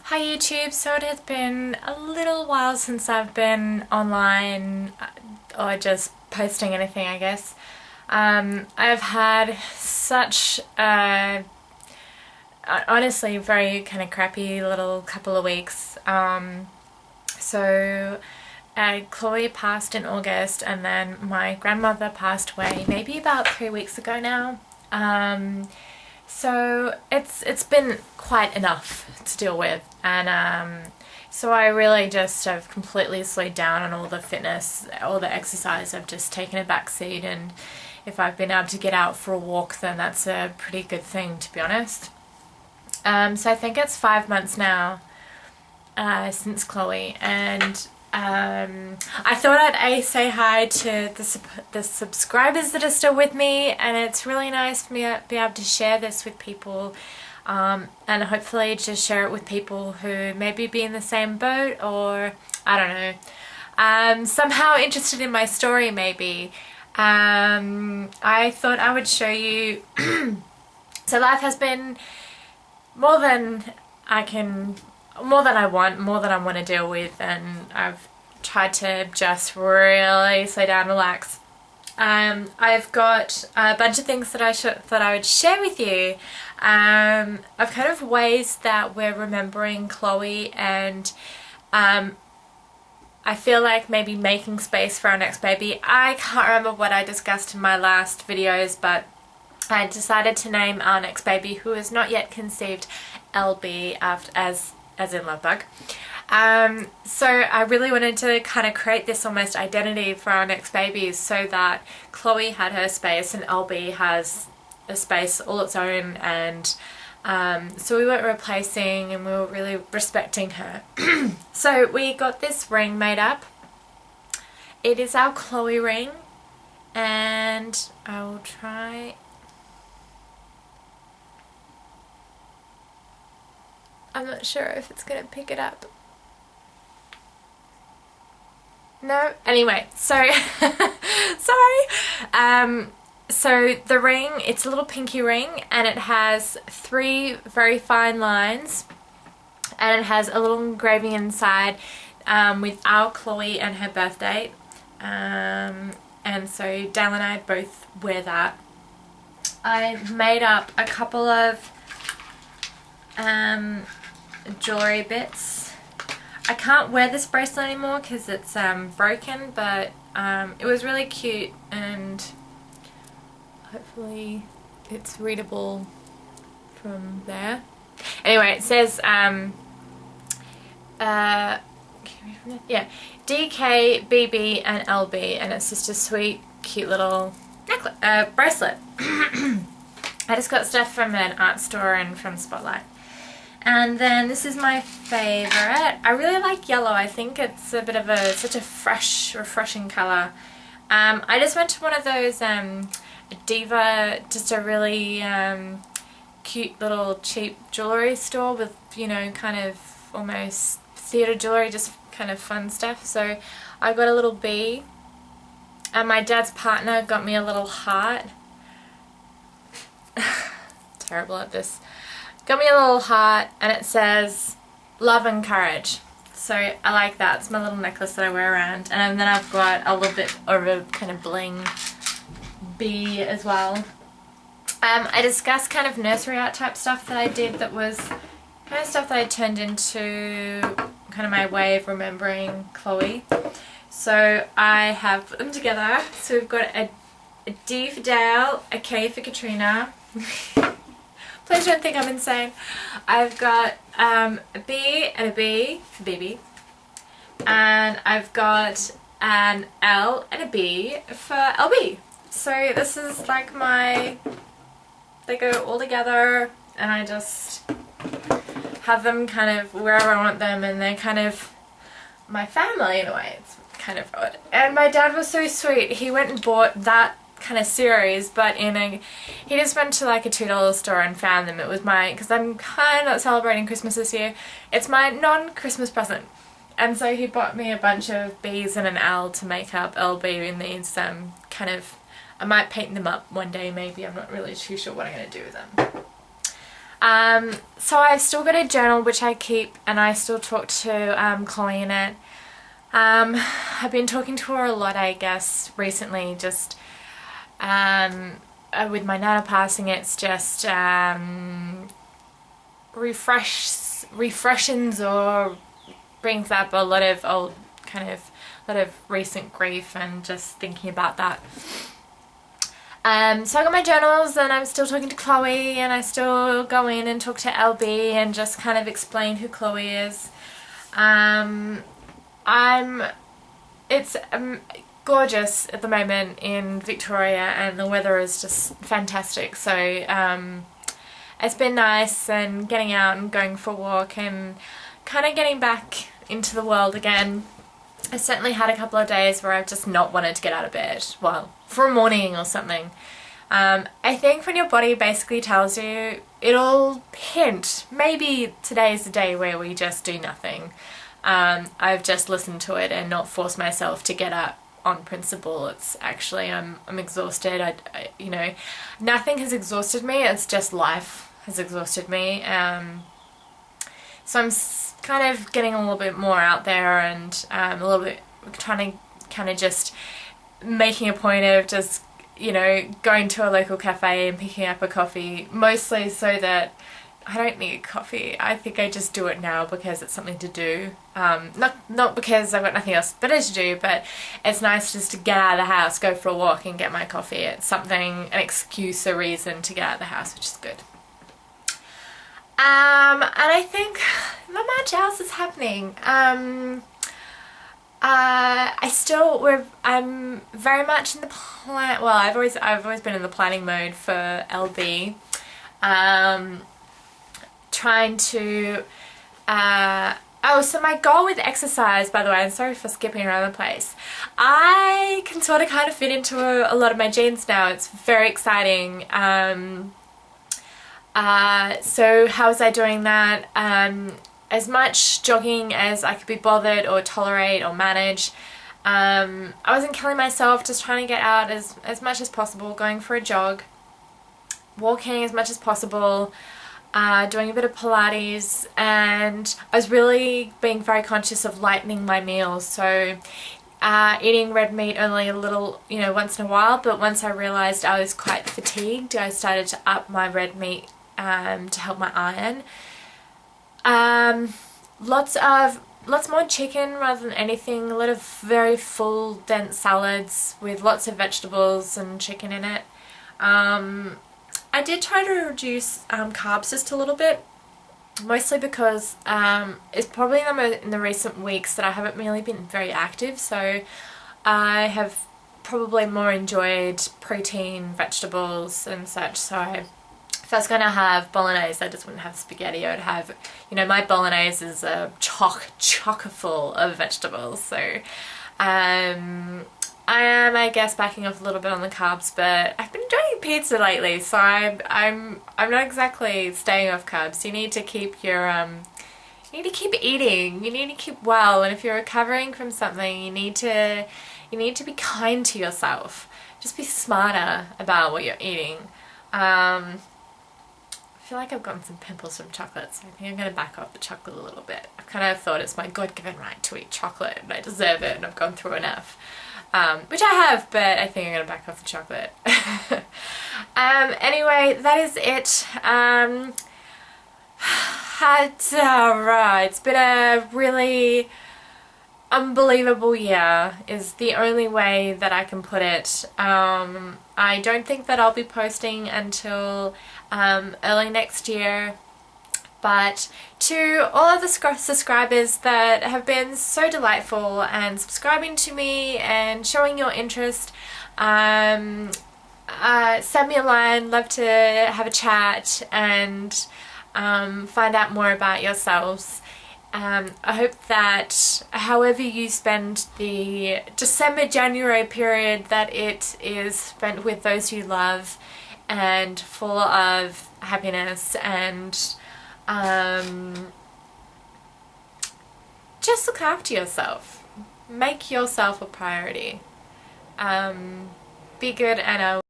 Hi YouTube, so it has been a little while since I've been online or just posting anything, I guess. I've had such a honestly very kind of crappy little couple of weeks. So Chloe passed in August and then my grandmother passed away maybe about 3 weeks ago now. So it's been quite enough to deal with, and so I really just have completely slowed down on all the fitness, all the exercise. I've just taken a back seat, and if I've been able to get out for a walk, then that's a pretty good thing, to be honest. So I think it's 5 months now since Chloe, and I thought I'd say hi to the subscribers that are still with me, and it's really nice for me to be able to share this with people, and hopefully just share it with people who maybe be in the same boat, or I don't know, somehow interested in my story maybe. I thought I would show you so life has been more than I want to deal with, and I've tried to just really slow down, relax. I've got a bunch of things that I thought I would share with you, of kind of ways that we're remembering Chloe, and I feel like maybe making space for our next baby. I can't remember what I discussed in my last videos, but I decided to name our next baby, who is not yet conceived, LB, as in love bug. So I really wanted to kind of create this almost identity for our next babies, so that Chloe had her space and LB has a space all its own, and so we weren't replacing, and we were really respecting her. So we got this ring made up. It is our Chloe ring, and I will try. I'm not sure if it's going to pick it up. No? Anyway, so sorry. So the ring, it's a little pinky ring, and it has 3 very fine lines, and it has a little engraving inside with our Chloe and her birth date. And so Dale and I both wear that. I've made up a couple of jewelry bits. I can't wear this bracelet anymore because it's broken, but it was really cute, and hopefully it's readable from there. Anyway, it says yeah, DK, BB and LB, and it's just a sweet cute little necklace, bracelet. I just got stuff from an art store and from Spotlight. And then this is my favourite. I really like yellow. I think it's a bit of such a fresh, refreshing colour. I just went to one of those Diva, just a really cute little cheap jewellery store with, you know, kind of almost theatre jewellery, just kind of fun stuff. So I got a little bee, and my dad's partner got me a little heart. Terrible at this. Got me a little heart, and it says love and courage. So I like that. It's my little necklace that I wear around. And then I've got a little bit of a kind of bling bee as well. I discussed kind of nursery art type stuff that I did, that was kind of stuff that I turned into kind of my way of remembering Chloe. So I have put them together. So we've got a D for Dale, a K for Katrina. Please don't think I'm insane. I've got a B and a B for BB. And I've got an L and a B for LB. So this is like they go all together, and I just have them kind of wherever I want them, and they're kind of my family in a way. It's kind of odd. And my dad was so sweet. He went and bought that kind of series, but he just went to like a $2 store and found them. It was because I'm kind of not celebrating Christmas this year. It's my non-Christmas present, and so he bought me a bunch of B's and an L to make up LB in these kind of, I might paint them up one day maybe. I'm not really too sure what I'm going to do with them. So I've still got a journal which I keep, and I still talk to Chloe in it. I've been talking to her a lot, I guess, recently, just with my nana passing. It's just refreshes or brings up a lot of old, lot of recent grief, and just thinking about that. So I got my journals, and I'm still talking to Chloe, and I still go in and talk to LB and just kind of explain who Chloe is. It's gorgeous at the moment in Victoria, and the weather is just fantastic, so it's been nice, and getting out and going for a walk and kind of getting back into the world again. I certainly had a couple of days where I've just not wanted to get out of bed, well, for a morning or something. I think when your body basically tells you, it'll hint, maybe today's the day where we just do nothing. I've just listened to it and not forced myself to get up on principle. It's actually, I'm exhausted. I you know, nothing has exhausted me, it's just life has exhausted me. So I'm kind of getting a little bit more out there, and a little bit trying to kind of just making a point of just, you know, going to a local cafe and picking up a coffee, mostly so that I don't need coffee. I think I just do it now because it's something to do. Not because I've got nothing else better to do, but it's nice just to get out of the house, go for a walk and get my coffee. It's something, an excuse, a reason to get out of the house, which is good. And I think not much else is happening. I'm very much in the plan. Well, I've always been in the planning mode for LB. Trying to so my goal with exercise, by the way, I'm sorry for skipping around the place, I can sort of kind of fit into a lot of my jeans now. It's very exciting. So how was I doing that? As much jogging as I could be bothered or tolerate or manage. I wasn't killing myself, just trying to get out as much as possible, going for a jog, walking as much as possible, doing a bit of Pilates, and I was really being very conscious of lightening my meals. So eating red meat only a little, you know, once in a while, but once I realised I was quite fatigued, I started to up my red meat to help my iron. Lots more chicken rather than anything, a lot of very full, dense salads with lots of vegetables and chicken in it. I did try to reduce carbs just a little bit, mostly because it's probably in the recent weeks that I haven't really been very active, so I have probably more enjoyed protein, vegetables and such. So if I was going to have bolognese, I just wouldn't have spaghetti. I would have, you know, my bolognese is a chock full of vegetables. So I am, I guess, backing off a little bit on the carbs, but I've been enjoying pizza lately, so I'm not exactly staying off carbs. You need to keep your you need to keep eating. You need to keep well, and if you're recovering from something, you need to be kind to yourself. Just be smarter about what you're eating. I feel like I've gotten some pimples from chocolate, so I think I'm going to back off the chocolate a little bit. I've kind of thought it's my God-given right to eat chocolate, and I deserve it, and I've gone through enough. Which I have, but I think I'm going to back off the chocolate. Anyway, that is it. It's been a really unbelievable year, is the only way that I can put it. I don't think that I'll be posting until early next year, but to all of the subscribers that have been so delightful and subscribing to me and showing your interest, send me a line, love to have a chat and find out more about yourselves. I hope that however you spend the December-January period, that it is spent with those you love and full of happiness, and just look after yourself. Make yourself a priority. Be good, and